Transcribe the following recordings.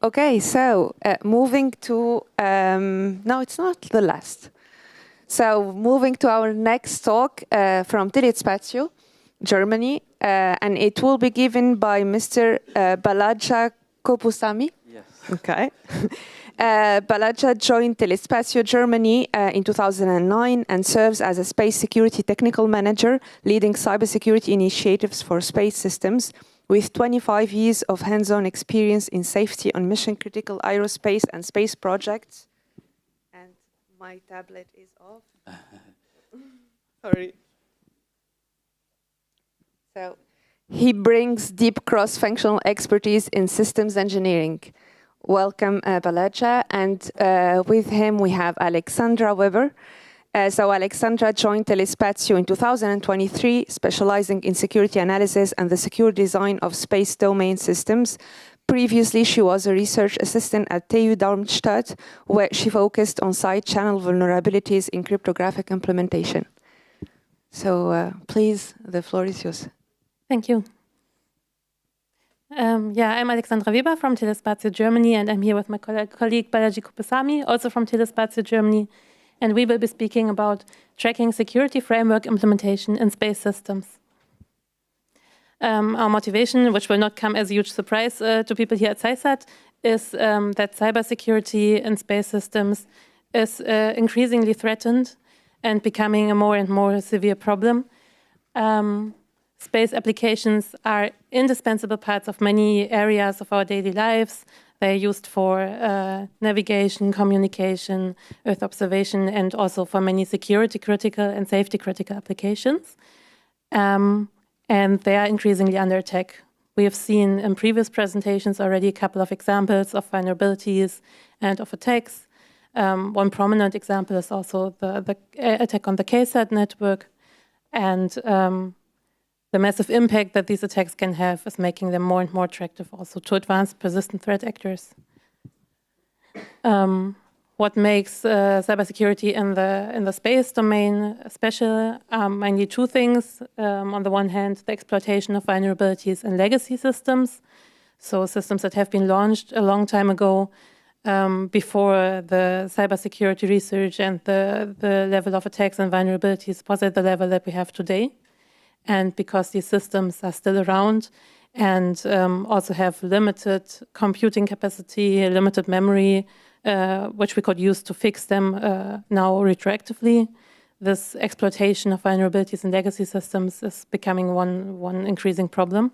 Okay, so moving to, no, it's not the last. So moving to our next talk from Telespazio, Germany, and it will be given by Mr. Balaji Kuppusamy. Yes. Okay. Balaji joined Telespazio Germany in 2009 and serves as a space security technical manager, leading cybersecurity initiatives for space systems, with 25 years of hands-on experience in safety on mission-critical aerospace and space projects. And my tablet is off. Sorry. So he brings deep cross-functional expertise in systems engineering. Welcome, Balaji, and with him we have Alexandra Weber. So Alexandra joined Telespazio in 2023, specializing in security analysis and the secure design of space domain systems. Previously, she was a research assistant at TU Darmstadt, where she focused on side channel vulnerabilities in cryptographic implementation. So please, the floor is yours. Thank you. I'm Alexandra Weber from Telespazio Germany, and I'm here with my colleague Balaji Kuppusamy, also from Telespazio Germany, and we will be speaking about tracking security framework implementation in space systems. Our motivation, which will not come as a huge surprise to people here at CYSAT, is that cybersecurity in space systems is increasingly threatened and becoming a more and more severe problem. Space applications are indispensable parts of many areas of our daily lives. They're used for navigation, communication, Earth observation, and also for many security-critical and safety-critical applications. And they are increasingly under attack. We have seen in previous presentations already a couple of examples of vulnerabilities and of attacks. One prominent example is also the attack on the CYSAT network. And the massive impact that these attacks can have is making them more and more attractive also to advanced persistent threat actors. What makes cybersecurity in the space domain special are mainly two things. On the one hand, the exploitation of vulnerabilities in legacy systems, so systems that have been launched a long time ago before the cybersecurity research and the level of attacks and vulnerabilities was at the level that we have today. And because these systems are still around and also have limited computing capacity, limited memory, which we could use to fix them now retroactively, this exploitation of vulnerabilities in legacy systems is becoming one increasing problem.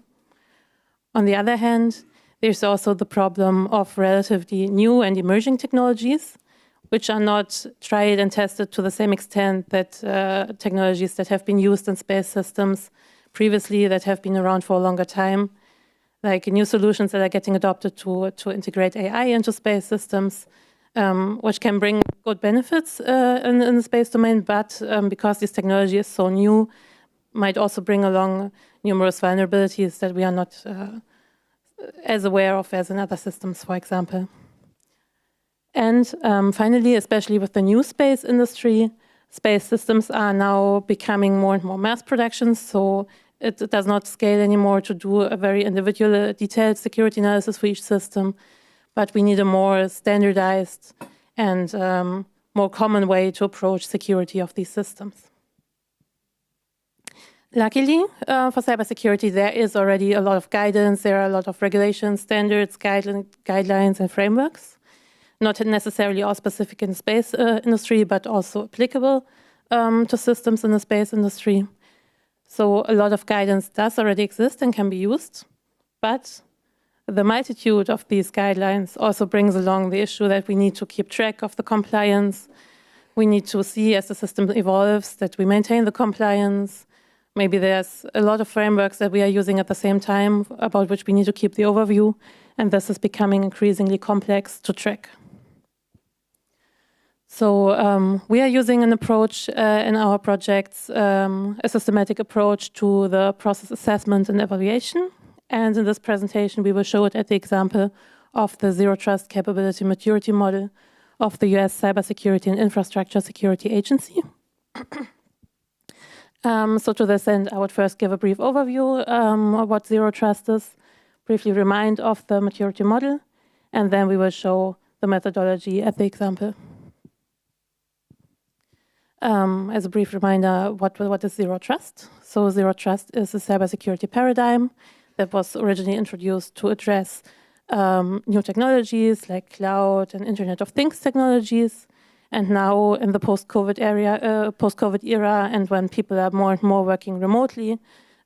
On the other hand, there's also the problem of relatively new and emerging technologies, which are not tried and tested to the same extent that technologies that have been used in space systems previously, that have been around for a longer time, like new solutions that are getting adopted to integrate AI into space systems, which can bring good benefits in the space domain, but because this technology is so new, might also bring along numerous vulnerabilities that we are not as aware of as in other systems, for example. And finally, especially with the new space industry, space systems are now becoming more and more mass production, so it does not scale anymore to do a very individual, detailed security analysis for each system, but we need a more standardized and more common way to approach security of these systems. Luckily, for cybersecurity, there is already a lot of guidance, there are a lot of regulations, standards, guidelines, and frameworks. Not necessarily all specific in the space industry, but also applicable to systems in the space industry. So a lot of guidance does already exist and can be used, but the multitude of these guidelines also brings along the issue that we need to keep track of the compliance. We need to see as the system evolves that we maintain the compliance. Maybe there's a lot of frameworks that we are using at the same time about which we need to keep the overview, and this is becoming increasingly complex to track. So we are using an approach in our projects, a systematic approach to the process assessment and evaluation. And in this presentation, we will show it at the example of the Zero Trust Capability Maturity Model of the US Cybersecurity and Infrastructure Security Agency. So to this end, I would first give a brief overview of what Zero Trust is, briefly remind of the maturity model, And then we will show the methodology at the example. As a brief reminder, what is Zero Trust? So Zero Trust is a cybersecurity paradigm that was originally introduced to address new technologies like cloud and Internet of Things technologies. And now in the post-COVID era, and when people are more and more working remotely,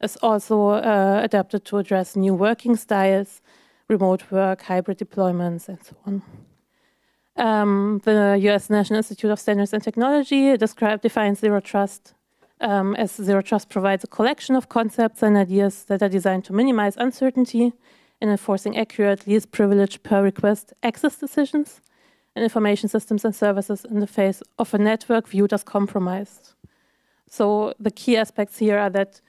is also adapted to address new working styles, remote work, hybrid deployments, and so on. The US National Institute of Standards and Technology defines Zero Trust as Zero Trust provides a collection of concepts and ideas that are designed to minimize uncertainty in enforcing accurate, least privilege per request access decisions and information systems and services in the face of a network viewed as compromised. So the key aspects here are that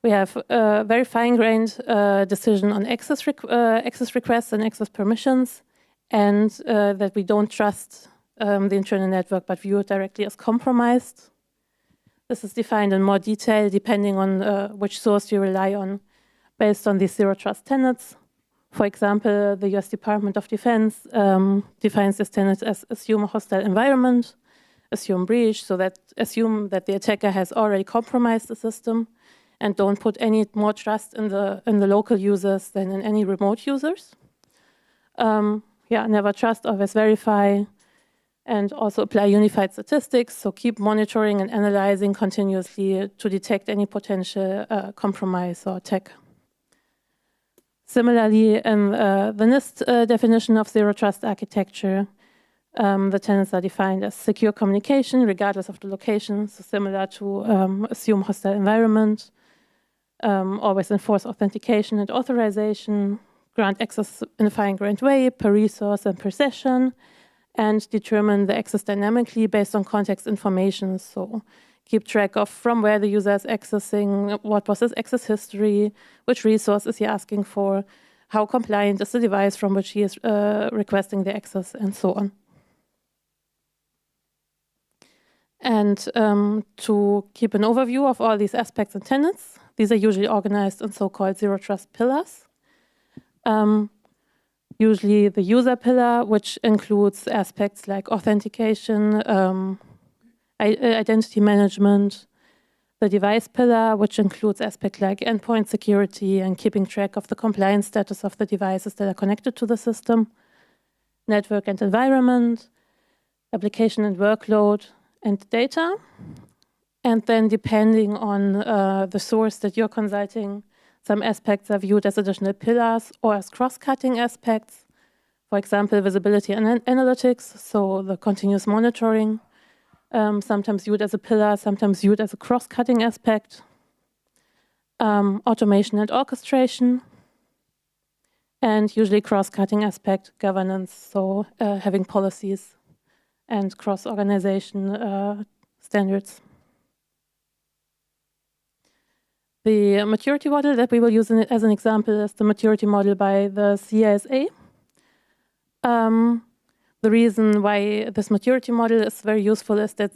we have a very fine-grained decision on access requests and access permissions, and that we don't trust the internal network but view it directly as compromised. This is defined in more detail depending on which source you rely on based on these Zero Trust tenets. For example, the US Department of Defense defines this tenet as assume a hostile environment, assume breach, so that assume that the attacker has already compromised the system, and don't put any more trust in the local users than in any remote users. Never trust, always verify, and also apply unified statistics, so keep monitoring and analyzing continuously to detect any potential compromise or attack. Similarly, in the NIST definition of Zero Trust architecture, the tenets are defined as secure communication regardless of the location, so similar to assume hostile environment, always enforce authentication and authorization, grant access in a fine-grained way per resource and per session, and determine the access dynamically based on context information. So keep track of from where the user is accessing, what was his access history, which resource is he asking for, how compliant is the device from which he is requesting the access, and so on. And to keep an overview of all these aspects and tenets, these are usually organized in so-called Zero Trust pillars. Usually the user pillar, which includes aspects like authentication, identity management, the device pillar, which includes aspects like endpoint security and keeping track of the compliance status of the devices that are connected to the system, network and environment, application and workload, and data. And then depending on the source that you're consulting, some aspects are viewed as additional pillars or as cross-cutting aspects. For example, visibility and analytics, so the continuous monitoring, sometimes viewed as a pillar, sometimes viewed as a cross-cutting aspect. Automation and orchestration, and usually cross-cutting aspect, governance, so having policies and cross-organization standards. The maturity model that we will use as an example is the maturity model by the CYSAT. The reason why this maturity model is very useful is that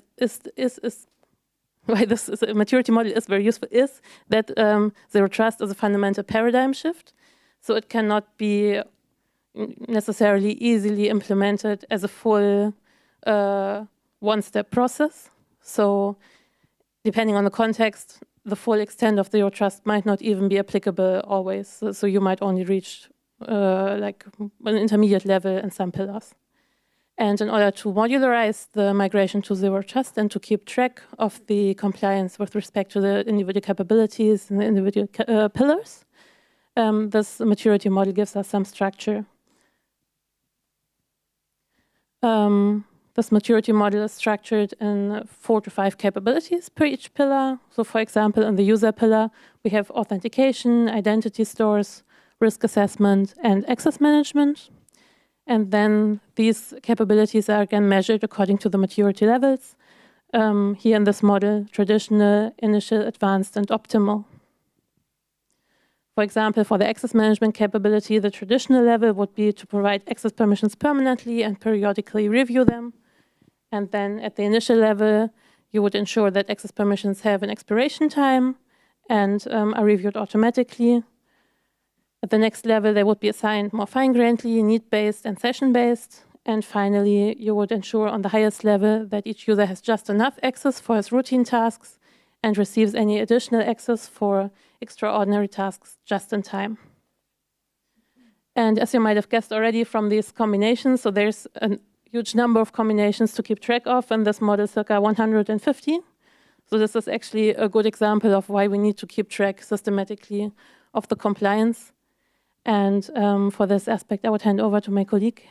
Zero Trust is a fundamental paradigm shift. So it cannot be necessarily easily implemented as a full one-step process. So depending on the context, the full extent of Zero Trust might not even be applicable always. So you might only reach like an intermediate level in some pillars. And in order to modularize the migration to Zero Trust and to keep track of the compliance with respect to the individual capabilities and the individual pillars, this maturity model gives us some structure. This maturity model is structured in 4 to 5 capabilities per each pillar. So for example, in the user pillar, we have authentication, identity stores, risk assessment, and access management. And then these capabilities are again measured according to the maturity levels. Here in this model, traditional, initial, advanced, and optimal. For example, for the access management capability, the traditional level would be to provide access permissions permanently and periodically review them. And then at the initial level, you would ensure that access permissions have an expiration time and are reviewed automatically. At the next level, they would be assigned more fine-grainedly, need-based and session-based. And finally, you would ensure on the highest level that each user has just enough access for his routine tasks and receives any additional access for extraordinary tasks just in time. And as you might have guessed already from these combinations, so there's a huge number of combinations to keep track of in this model, circa 150. So this is actually a good example of why we need to keep track systematically of the compliance. And for this aspect, I would hand over to my colleague.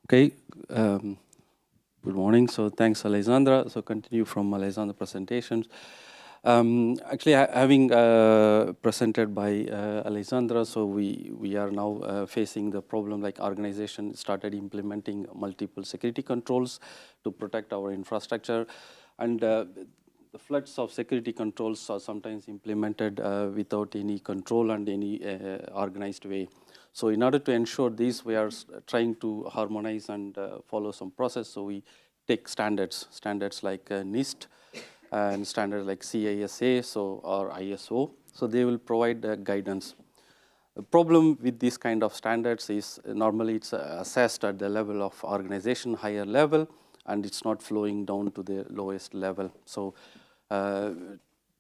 Okay, good morning. So thanks, Alexandra. So continue from Alexandra's presentations. Actually, having presented by Alexandra, so we are now facing the problem like organization started implementing multiple security controls to protect our infrastructure. And the floods of security controls are sometimes implemented without any control and any organized way. So in order to ensure this, we are trying to harmonize and follow some process. So we take standards like NIST and standards like CYSAT or ISO. So they will provide guidance. The problem with this kind of standards is normally it's assessed at the level of organization, higher level, and it's not flowing down to the lowest level. So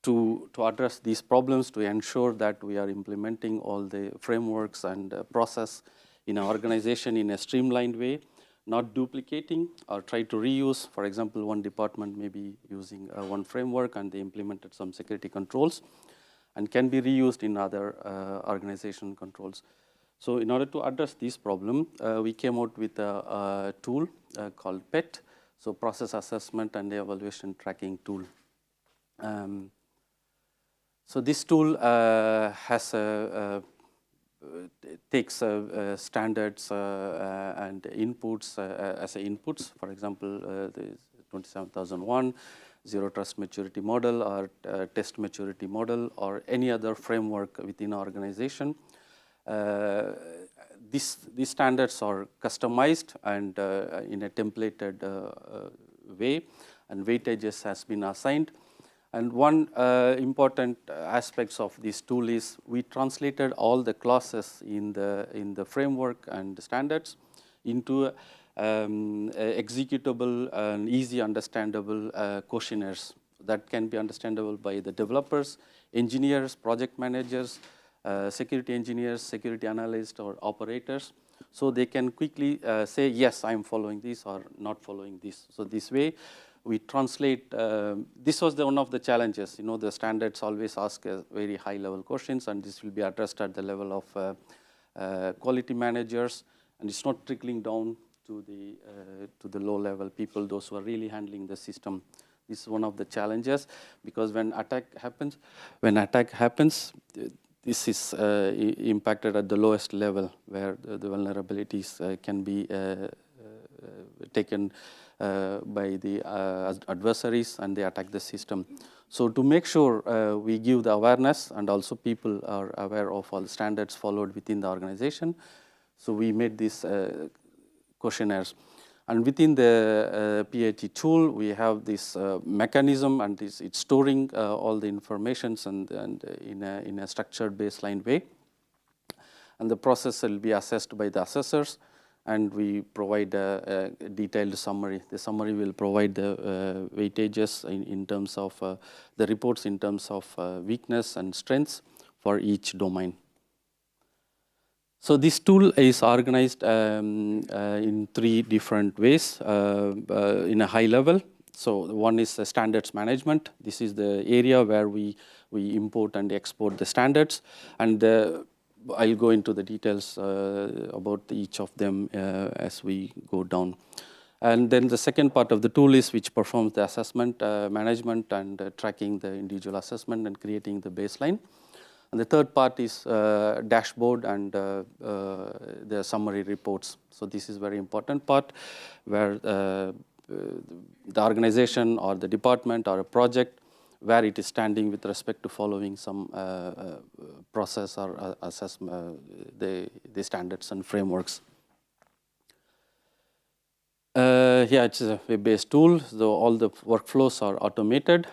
to address these problems, to ensure that we are implementing all the frameworks and process in our organization in a streamlined way, not duplicating or try to reuse. For example, one department may be using one framework and they implemented some security controls and can be reused in other organization controls. So in order to address this problem, we came out with a tool called PET, so Process Assessment and Evaluation Tracking Tool. So this tool takes standards and inputs as inputs. For example, the 27001, Zero Trust Maturity Model, or Test Maturity Model, or any other framework within our organization. These standards are customized and in a templated way, and weightages has been assigned. And one important aspects of this tool is we translated all the clauses in the framework and the standards into executable and easy understandable questionnaires that can be understandable by the developers, engineers, project managers, security engineers, security analysts, or operators. So they can quickly say, yes, I'm following this or not following this. So this way, we translate, this was one of the challenges. You know, the standards always ask very high-level questions, and this will be addressed at the level of quality managers, and it's not trickling down to the low-level people, those who are really handling the system. This is one of the challenges, because when attack happens, this is impacted at the lowest level, where the vulnerabilities can be taken by the adversaries, and they attack the system. So to make sure we give the awareness, and also people are aware of all the standards followed within the organization, so we made these questionnaires. And within the PAT tool, we have this mechanism, and it's storing all the informations and in a structured baseline way. And the process will be assessed by the assessors, and we provide a detailed summary. The summary will provide the weightages in terms of the reports in terms of weakness and strengths for each domain. So this tool is organized in 3 different ways in a high level. So one is standards management. This is the area where we import and export the standards, and I'll go into the details about each of them as we go down. And then the second part of the tool is which performs the assessment management and tracking the individual assessment and creating the baseline. And the third part is dashboard and the summary reports. So this is very important part, where the organization or the department or a project, where it is standing with respect to following some process or assessment, the standards and frameworks. Yeah, it's a web-based tool, so all the workflows are automated.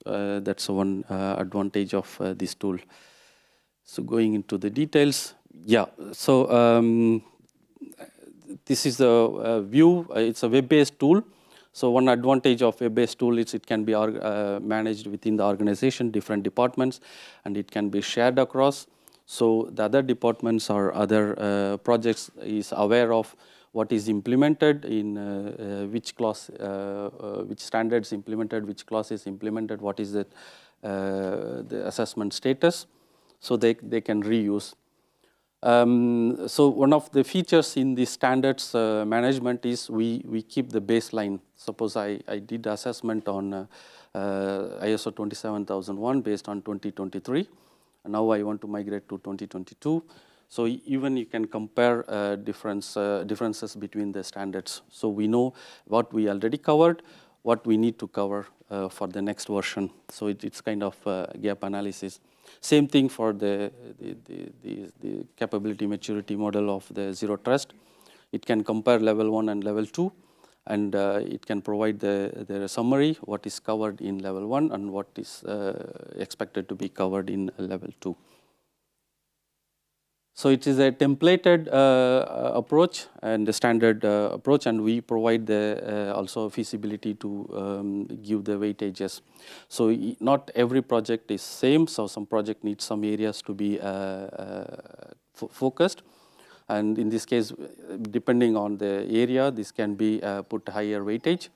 That's one advantage of this tool. So going into the details, yeah, so this is the view. It's a web-based tool. So one advantage of web-based tool is it can be managed within the organization, different departments, and it can be shared across. So the other departments or other projects is aware of what is implemented in which class, which standards implemented, which class is implemented, what is the assessment status, so they can reuse. So one of the features in the standards management is we keep the baseline. Suppose I did assessment on ISO 27001 based on 2023, and now I want to migrate to 2022. So even you can compare differences between the standards. So we know what we already covered, what we need to cover for the next version. So it's kind of gap analysis. Same thing for the capability maturity model of the Zero Trust. It can compare level 1 and level 2, and it can provide the summary, what is covered in level 1 and what is expected to be covered in level 2. So it is a templated approach and a standard approach, and we provide the also feasibility to give the weightages. So not every project is same. So some project needs some areas to be focused, and in this case, depending on the area, this can be put higher weightage,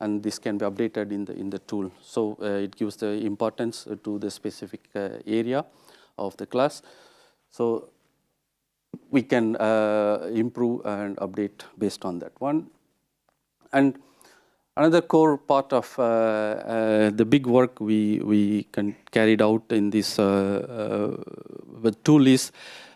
and this can be updated in the tool. So it gives the importance to the specific area of the class. So we can improve and update based on that one. And another core part of the big work we carried out in this tool is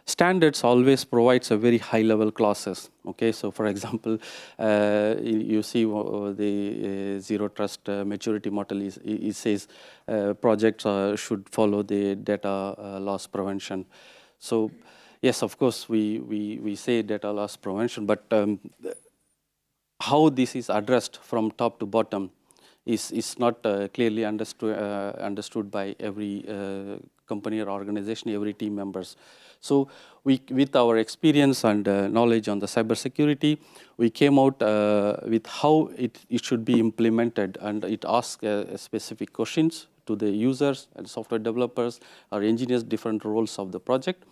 standards always provides a very high level clauses. Okay, so for example, you see the Zero Trust maturity model it says projects should follow the data loss prevention. So yes, of course, we say data loss prevention, but how this is addressed from top to bottom is not clearly understood by every company or organization, every team members. So with our experience and knowledge on the cybersecurity, we came out with how it should be implemented, and it asks specific questions to the users and software developers or engineers, different roles of the project,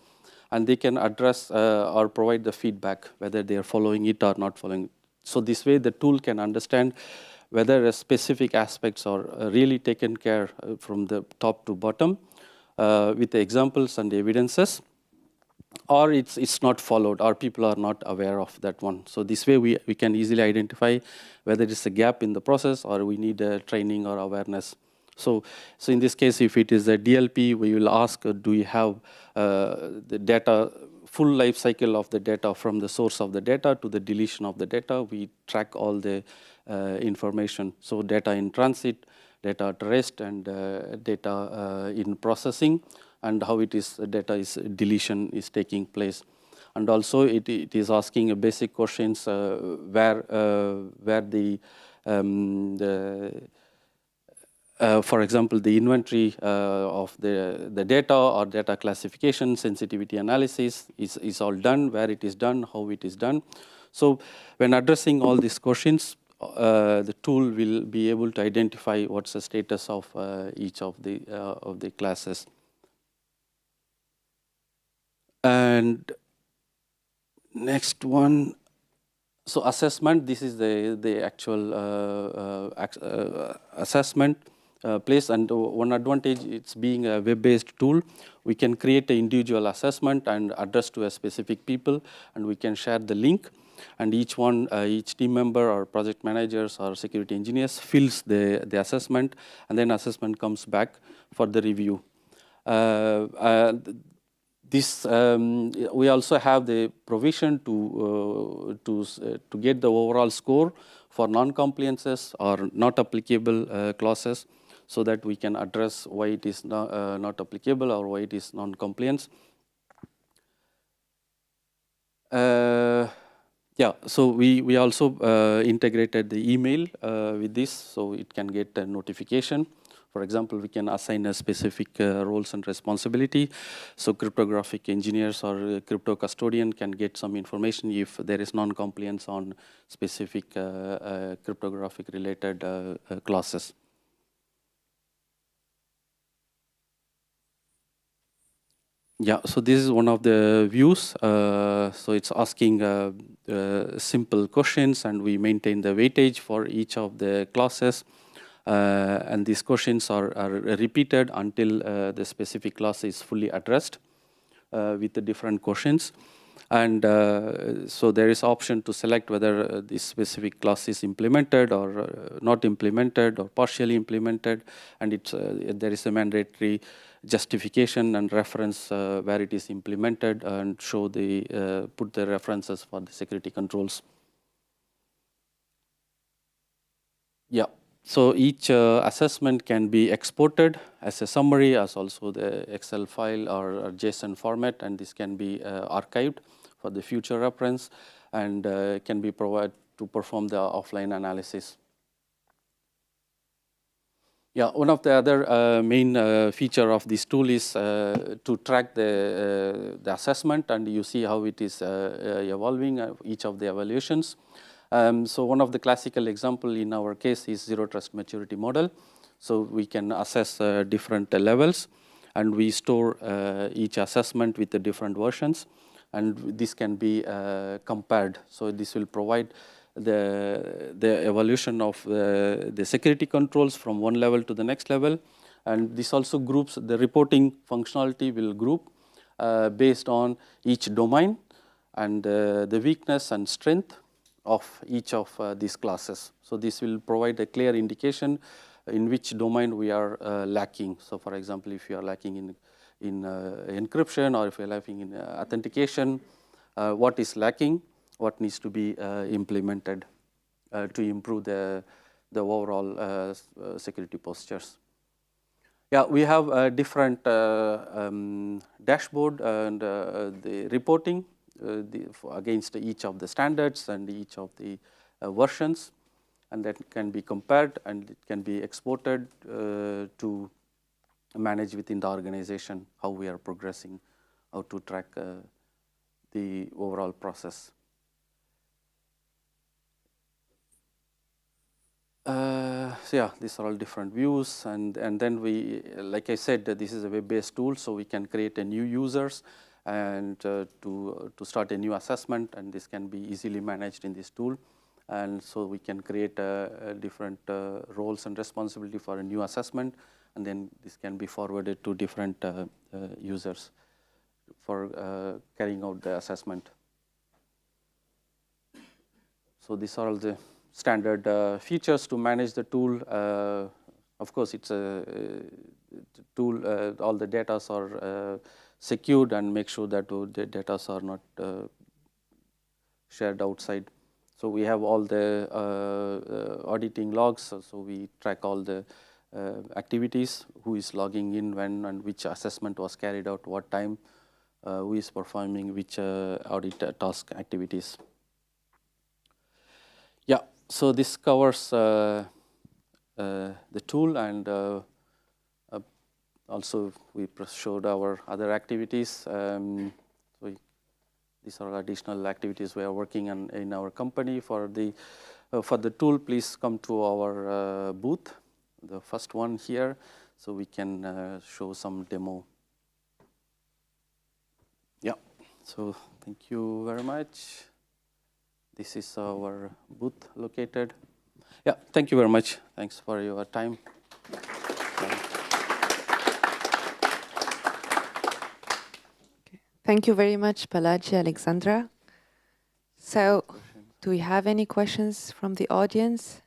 and they can address or provide the feedback whether they are following it or not following it. So this way the tool can understand whether specific aspects are really taken care from the top to bottom with the examples and the evidences, or it's not followed, or people are not aware of that one. So this way we can easily identify whether it's a gap in the process or we need a training or awareness. So in this case, if it is a DLP, we will ask, do you have the data, full life cycle of the data from the source of the data to the deletion of the data. We track all the information. So data in transit, data at rest, and data in processing, and how it is data deletion is taking place. And also it is asking a basic questions where the for example, the inventory of the data or data classification, sensitivity analysis is all done, where it is done, how it is done. So when addressing all these questions, the tool will be able to identify what's the status of each of the classes. And next one, so assessment. This is the actual assessment place, and one advantage, it's being a web-based tool. We can create an individual assessment and address to a specific people, and we can share the link. And each team member or project managers or security engineers fills the assessment, and then assessment comes back for the review. We also have the provision to get the overall score for non-compliances or not applicable clauses, so that we can address why it is not applicable or why it is non-compliance. Yeah, so we also integrated the email with this, so it can get a notification. For example, we can assign a specific roles and responsibility. So cryptographic engineers or crypto custodian can get some information if there is non-compliance on specific cryptographic related classes. Yeah, so this is one of the views. So it's asking simple questions, and we maintain the weightage for each of the classes. And these questions are repeated until the specific class is fully addressed with the different questions. And so there is option to select whether this specific class is implemented or not implemented or partially implemented. And it's, there is a mandatory justification and reference where it is implemented, and show the put the references for the security controls. Yeah. So each assessment can be exported as a summary, as also the Excel file or JSON format, and this can be archived for the future reference, and can be provided to perform the offline analysis. Yeah, one of the other main feature of this tool is to track the assessment, and you see how it is evolving, each of the evaluations. So one of the classical example in our case is zero trust maturity model. So we can assess different levels, and we store each assessment with the different versions, and this can be compared. So this will provide the evolution of the security controls from one level to the next level. And this also groups, the reporting functionality will group based on each domain and the weakness and strength of each of these classes. So this will provide a clear indication in which domain we are lacking. So for example, if you are lacking in encryption, or if you are lacking in authentication, what is lacking, what needs to be implemented to improve the overall security postures. Yeah, we have different dashboard and the reporting against each of the standards and each of the versions, and that can be compared, and it can be exported to manage within the organization how we are progressing, how to track the overall process. So yeah, these are all different views, and then we, like I said, this is a web-based tool, so we can create a new users and to start a new assessment, and this can be easily managed in this tool. And so we can create different roles and responsibility for a new assessment, and then this can be forwarded to different users for carrying out the assessment. So these are all the standard features to manage the tool. Of course, it's a tool, all the data are secured, and make sure that the data are not shared outside. So we have all the auditing logs, so we track all the activities, who is logging in when, and which assessment was carried out, what time, who is performing which audit task activities. Yeah, so this covers the tool, and also we showed our other activities. So these are additional activities we are working on in our company. For the tool, please come to our booth, the first one here, so we can show some demo. Yeah, so thank you very much. This is our booth located. Yeah, thank you very much. Thanks for your time. Thank you very much, Balaji, Alexandra. So, do we have any questions from the audience?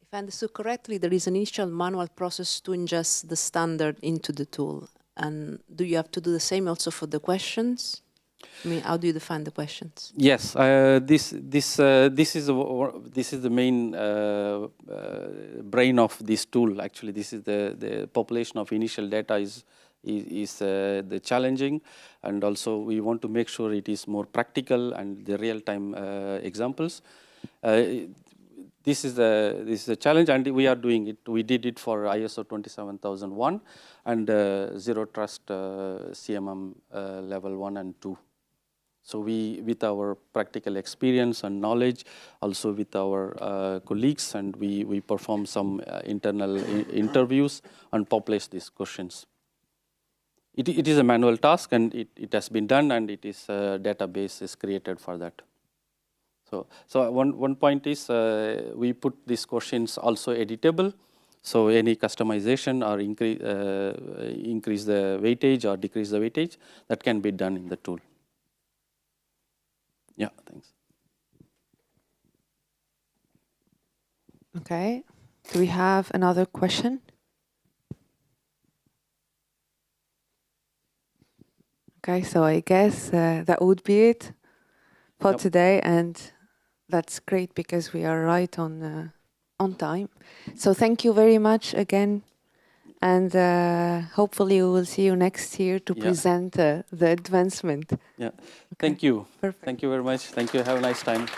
If I understood correctly, there is an initial manual process to ingest the standard into the tool. And do you have to do the same also for the questions? I mean, how do you define the questions? Yes, this is the main brain of this tool. Actually, this is the population of initial data is is the challenging, and also we want to make sure it is more practical and the real-time examples. This is a challenge, and we are doing it. We did it for ISO 27001 and Zero Trust CMM level 1 and 2. So we, with our practical experience and knowledge, also with our colleagues, and we perform some internal interviews and publish these questions. It is a manual task, and it has been done, and it is a database is created for that. So one point is we put these questions also editable. So any customization or increase the weightage or decrease the weightage, that can be done in the tool. Yeah, thanks. Okay. Do we have another question? Okay, so I guess that would be it for today, and that's great because we are right on time. So thank you very much again, and hopefully we will see you next year to present the advancement. Yeah, thank you. Perfect. Thank you very much. Thank you. Have a nice time.